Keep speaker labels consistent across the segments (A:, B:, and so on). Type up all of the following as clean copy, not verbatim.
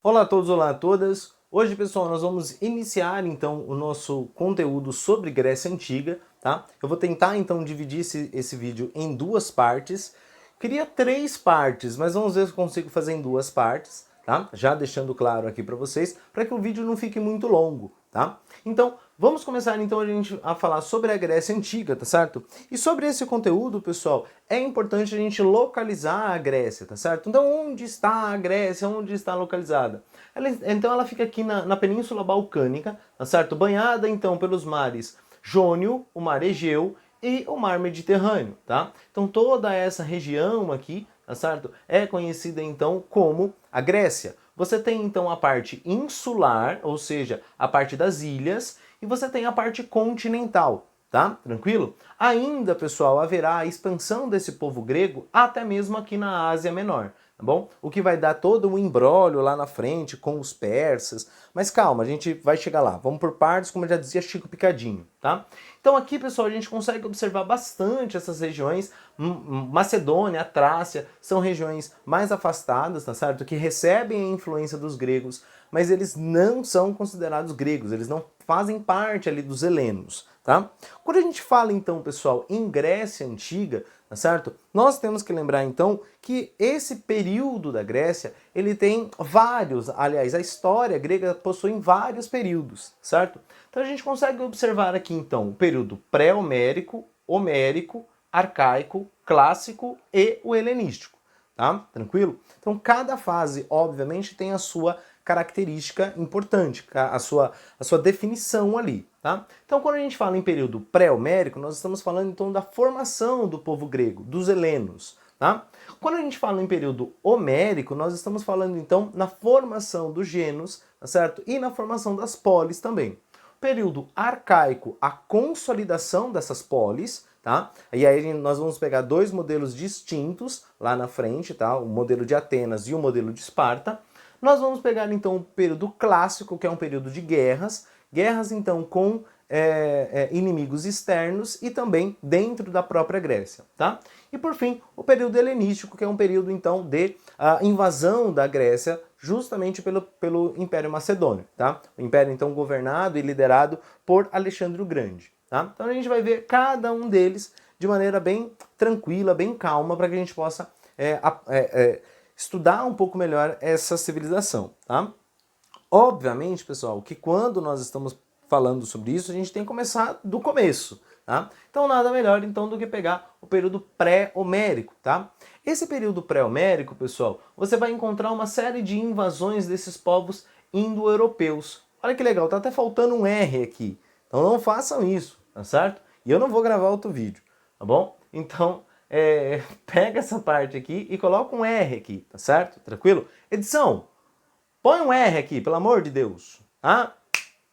A: Olá a todos, olá a todas. Hoje, pessoal, nós vamos iniciar então o nosso conteúdo sobre Grécia Antiga, tá? Eu vou tentar então dividir esse vídeo em duas partes. Queria três partes, mas vamos ver se eu consigo fazer em duas partes, tá? Já deixando claro aqui para vocês, para que o vídeo não fique muito longo, tá? Então, vamos começar então a falar sobre a Grécia Antiga, tá certo? E sobre esse conteúdo, pessoal, é importante a gente localizar a Grécia, tá certo? Então, onde está a Grécia? Onde está localizada? Então, ela fica aqui na Península Balcânica, tá certo? Banhada, então, pelos mares Jônio, o Mar Egeu e o Mar Mediterrâneo, tá? Então, toda essa região aqui, tá certo? É conhecida, então, como a Grécia. Você tem, então, a parte insular, ou seja, a parte das ilhas, e você tem a parte continental, tá? Tranquilo? Ainda, pessoal, haverá a expansão desse povo grego até mesmo aqui na Ásia Menor, tá bom? O que vai dar todo um imbróglio lá na frente com os persas. Mas calma, a gente vai chegar lá. Vamos por partes, como eu já dizia Chico Picadinho, tá? Então aqui, pessoal, a gente consegue observar bastante essas regiões. Macedônia, a Trácia, são regiões mais afastadas, tá certo? Que recebem a influência dos gregos, mas eles não são considerados gregos, eles não fazem parte ali dos helenos, tá? Quando a gente fala então, pessoal, em Grécia Antiga, tá certo? Nós temos que lembrar então que esse período da Grécia, ele tem vários, aliás, a história grega possui vários períodos, certo? Então a gente consegue observar aqui então o período pré-homérico, homérico, arcaico, clássico e o helenístico, tá? Tranquilo? Então cada fase, obviamente, tem a sua característica importante, a sua definição ali, tá? Então quando a gente fala em período pré-homérico, nós estamos falando então da formação do povo grego, dos helenos, tá? Quando a gente fala em período homérico, nós estamos falando então na formação dos gênos, tá certo? E na formação das polis também. Período arcaico, a consolidação dessas polis, tá? E aí nós vamos pegar dois modelos distintos lá na frente, tá? O modelo de Atenas e o modelo de Esparta. Nós vamos pegar então o período clássico, que é um período de guerras, então com inimigos externos e também dentro da própria Grécia, tá? E por fim, o período helenístico, que é um período então de invasão da Grécia justamente pelo Império Macedônio, tá? O império então governado e liderado por Alexandre o Grande, tá? Então a gente vai ver cada um deles de maneira bem tranquila, bem calma, para que a gente possa estudar um pouco melhor essa civilização, tá? Obviamente, pessoal, que quando nós estamos falando sobre isso, a gente tem que começar do começo, tá? Então nada melhor então do que pegar o período pré-homérico, tá? Esse período pré-homérico, pessoal, você vai encontrar uma série de invasões desses povos indo-europeus. Olha que legal, tá até faltando um R aqui. Então não façam isso, tá certo? E eu não vou gravar outro vídeo, tá bom? Então, pega essa parte aqui e coloca um R aqui, tá certo? Tranquilo? Edição, põe um R aqui, pelo amor de Deus. Ah,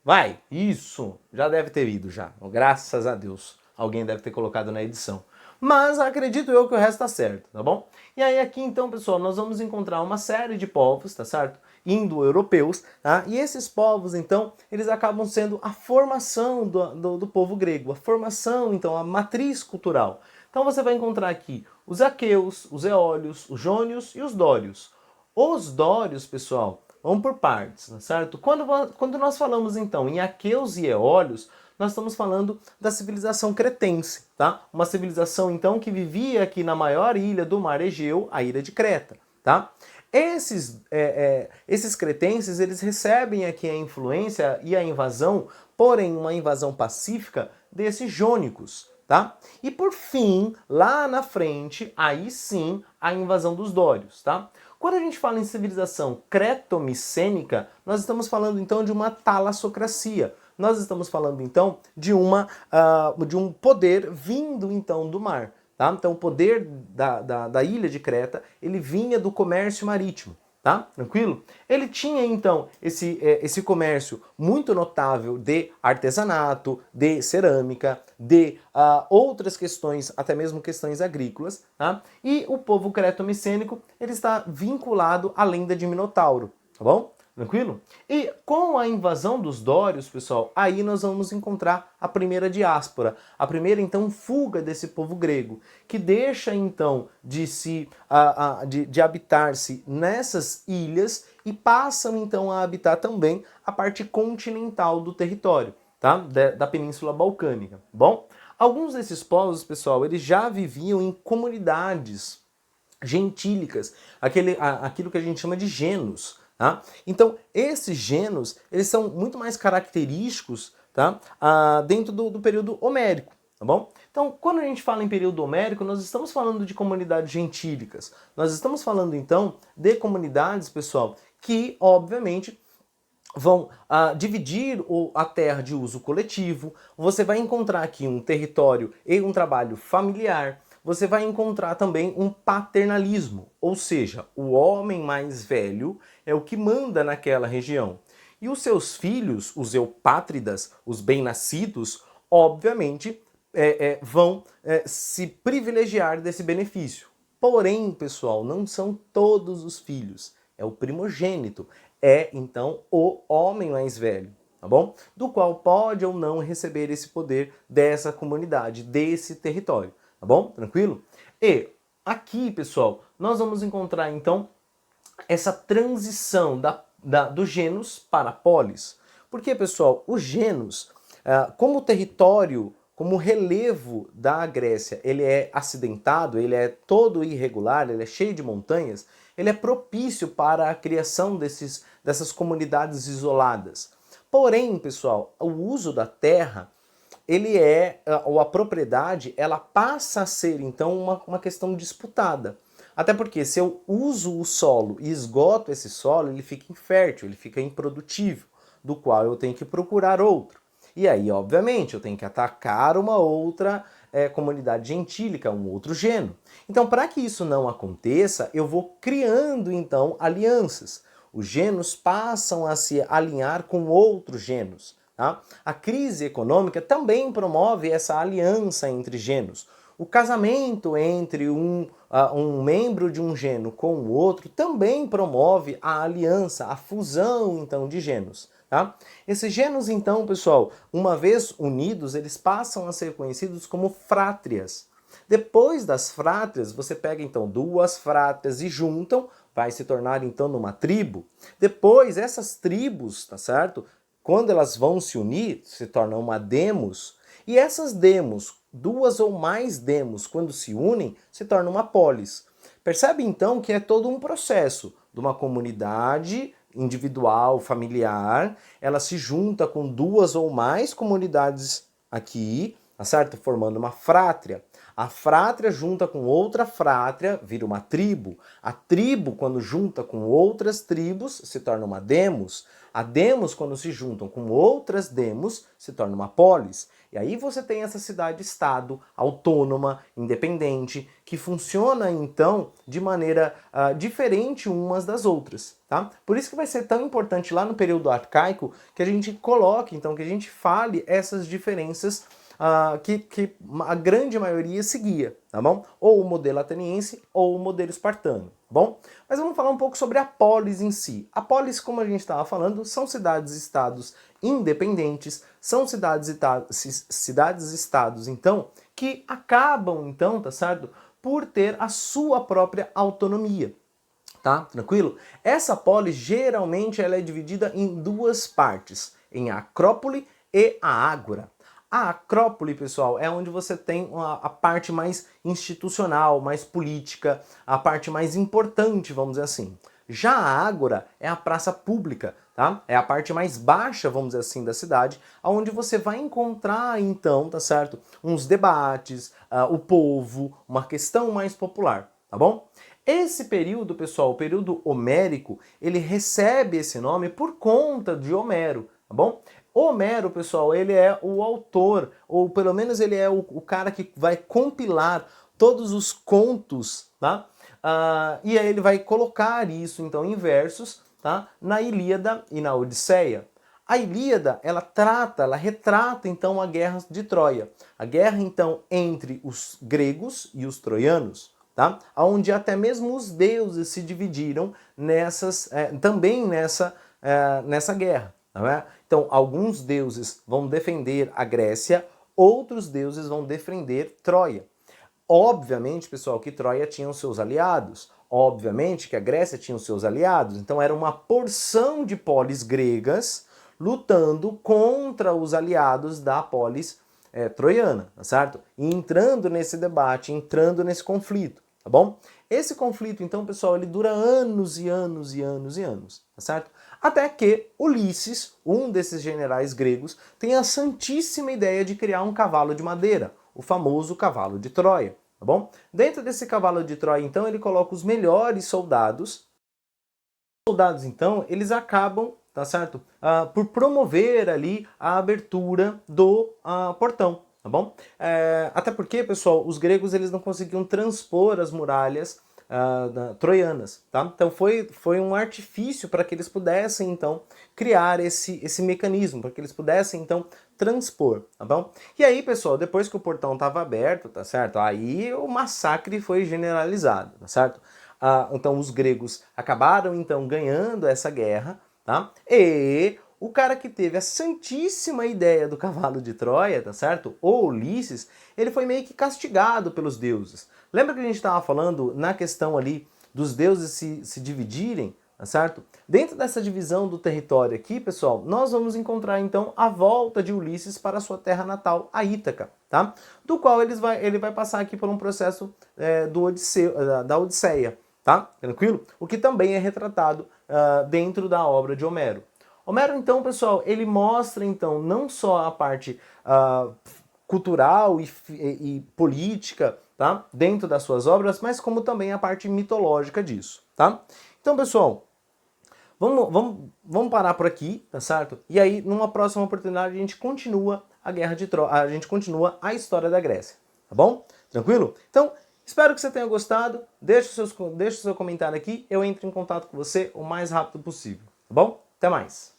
A: vai, isso, já deve ter ido já. Graças a Deus, alguém deve ter colocado na edição. Mas acredito eu que o resto tá certo, tá bom? E aí aqui então, pessoal, nós vamos encontrar uma série de povos, tá certo? Indo-europeus, tá? E esses povos, então, eles acabam sendo a formação do povo grego, a formação, então, a matriz cultural. Então você vai encontrar aqui os aqueus, os eólios, os jônios e os dórios. Os dórios, pessoal, vamos por partes, tá certo? Quando nós falamos então em aqueus e eólios, nós estamos falando da civilização cretense, tá? Uma civilização então que vivia aqui na maior ilha do Mar Egeu, a ilha de Creta, tá? Esses cretenses, eles recebem aqui a influência e a invasão, porém uma invasão pacífica desses jônicos, tá? E por fim, lá na frente, aí sim, a invasão dos dórios, tá? Quando a gente fala em civilização cretomicênica, nós estamos falando então de uma talassocracia. Nós estamos falando então de um poder vindo então do mar. Tá? Então o poder da ilha de Creta, ele vinha do comércio marítimo. Tá? Tranquilo? Ele tinha então esse comércio muito notável de artesanato, de cerâmica, de outras questões, até mesmo questões agrícolas, tá? E o povo creto-micênico, ele está vinculado à lenda de Minotauro, tá bom? Tranquilo? E com a invasão dos dórios, pessoal, aí nós vamos encontrar a primeira diáspora, a primeira então fuga desse povo grego, que deixa então de habitar-se nessas ilhas e passam então a habitar também a parte continental do território, tá? Da Península Balcânica. Bom, alguns desses povos, pessoal, eles já viviam em comunidades gentílicas, aquilo que a gente chama de genos. Tá? Então, esses genos, eles são muito mais característicos, tá? Dentro do período homérico, tá bom? Então, quando a gente fala em período homérico, nós estamos falando de comunidades gentílicas. Nós estamos falando, então, de comunidades, pessoal, que, obviamente, vão dividir a terra de uso coletivo. Você vai encontrar aqui um território e um trabalho familiar. Você vai encontrar também um paternalismo, ou seja, o homem mais velho é o que manda naquela região. E os seus filhos, os eupátridas, os bem-nascidos, obviamente vão se privilegiar desse benefício. Porém, pessoal, não são todos os filhos. É o primogênito. É, então, o homem mais velho, tá bom? Do qual pode ou não receber esse poder dessa comunidade, desse território. Tá bom? Tranquilo? E aqui, pessoal, nós vamos encontrar então essa transição do genus para a polis. Porque, pessoal, o genus, como território, como relevo da Grécia, ele é acidentado, ele é todo irregular, ele é cheio de montanhas, ele é propício para a criação dessas comunidades isoladas. Porém, pessoal, o uso da terra ou a propriedade, ela passa a ser, então, uma questão disputada. Até porque se eu uso o solo e esgoto esse solo, ele fica infértil, ele fica improdutível, do qual eu tenho que procurar outro. E aí, obviamente, eu tenho que atacar uma outra comunidade gentílica, um outro geno. Então, para que isso não aconteça, eu vou criando, então, alianças. Os genos passam a se alinhar com outros genos. Tá? A crise econômica também promove essa aliança entre genos. O casamento entre um membro de um geno com o outro também promove a aliança, a fusão, então, de genos. Tá? Esses genos, então, pessoal, uma vez unidos, eles passam a ser conhecidos como frátrias. Depois das frátrias, você pega, então, duas frátrias e juntam, vai se tornar, então, numa tribo. Depois, essas tribos, tá certo? Quando elas vão se unir, se tornam uma demos, e essas demos, duas ou mais demos, quando se unem, se tornam uma polis. Percebe então que é todo um processo de uma comunidade individual, familiar, ela se junta com duas ou mais comunidades aqui, tá certo? Formando uma frátria. A frátria junta com outra frátria, vira uma tribo. A tribo, quando junta com outras tribos, se torna uma demos. A demos, quando se juntam com outras demos, se torna uma polis. E aí você tem essa cidade-estado autônoma, independente, que funciona, então, de maneira diferente umas das outras. Tá? Por isso que vai ser tão importante lá no período arcaico que a gente coloque, então, que a gente fale essas diferenças que a grande maioria seguia, tá bom? Ou o modelo ateniense ou o modelo espartano, tá bom? Mas vamos falar um pouco sobre a polis em si. A polis, como a gente estava falando, são cidades-estados independentes, são cidades-estados, então, que acabam, então, tá certo? Por ter a sua própria autonomia. Tá? Tranquilo? Essa polis, geralmente, ela é dividida em duas partes, em a acrópole e a ágora. A acrópole, pessoal, é onde você tem a parte mais institucional, mais política, a parte mais importante, vamos dizer assim. Já a ágora é a praça pública, tá? É a parte mais baixa, vamos dizer assim, da cidade, onde você vai encontrar, então, tá certo? Uns debates, o povo, uma questão mais popular, tá bom? Esse período, pessoal, o período homérico, ele recebe esse nome por conta de Homero, tá bom? Homero, pessoal, ele é o autor, ou pelo menos ele é o cara que vai compilar todos os contos, tá? E aí ele vai colocar isso, então, em versos, tá? Na Ilíada e na Odisseia. A Ilíada, ela retrata, então, a guerra de Troia. A guerra, então, entre os gregos e os troianos, tá? Onde até mesmo os deuses se dividiram também nessa guerra. Não é? Então, alguns deuses vão defender a Grécia, outros deuses vão defender Troia. Obviamente, pessoal, que Troia tinha os seus aliados. Obviamente que a Grécia tinha os seus aliados. Então era uma porção de polis gregas lutando contra os aliados da polis troiana, tá certo? E entrando nesse debate, entrando nesse conflito, tá bom? Esse conflito, então, pessoal, ele dura anos e anos e anos e anos, tá certo? Até que Ulisses, um desses generais gregos, tem a santíssima ideia de criar um cavalo de madeira, o famoso cavalo de Troia, tá bom? Dentro desse cavalo de Troia, então, ele coloca os melhores soldados. Os soldados, então, eles acabam, tá certo? Por promover ali a abertura do portão, tá bom? Até porque, pessoal, os gregos eles não conseguiam transpor as muralhas troianas, tá? Então foi um artifício para que eles pudessem, então, criar esse mecanismo, para que eles pudessem, então, transpor, tá bom? E aí, pessoal, depois que o portão estava aberto, tá certo? Aí o massacre foi generalizado, tá certo? Então os gregos acabaram, então, ganhando essa guerra, tá? E o cara que teve a santíssima ideia do cavalo de Troia, tá certo? O Ulisses, ele foi meio que castigado pelos deuses. Lembra que a gente estava falando na questão ali dos deuses se dividirem, tá certo? Dentro dessa divisão do território aqui, pessoal, nós vamos encontrar então a volta de Ulisses para a sua terra natal, a Ítaca, tá? Do qual ele vai passar aqui por um processo da Odisseia, tá? Tranquilo? O que também é retratado dentro da obra de Homero. Homero, então, pessoal, ele mostra, então, não só a parte cultural e política, tá? Dentro das suas obras, mas como também a parte mitológica disso, tá? Então, pessoal, vamos parar por aqui, tá certo? E aí, numa próxima oportunidade, a gente continua a Guerra de Troia, a gente continua a história da Grécia, tá bom? Tranquilo? Então, espero que você tenha gostado, deixa o seu comentário aqui, eu entro em contato com você o mais rápido possível, tá bom? Até mais!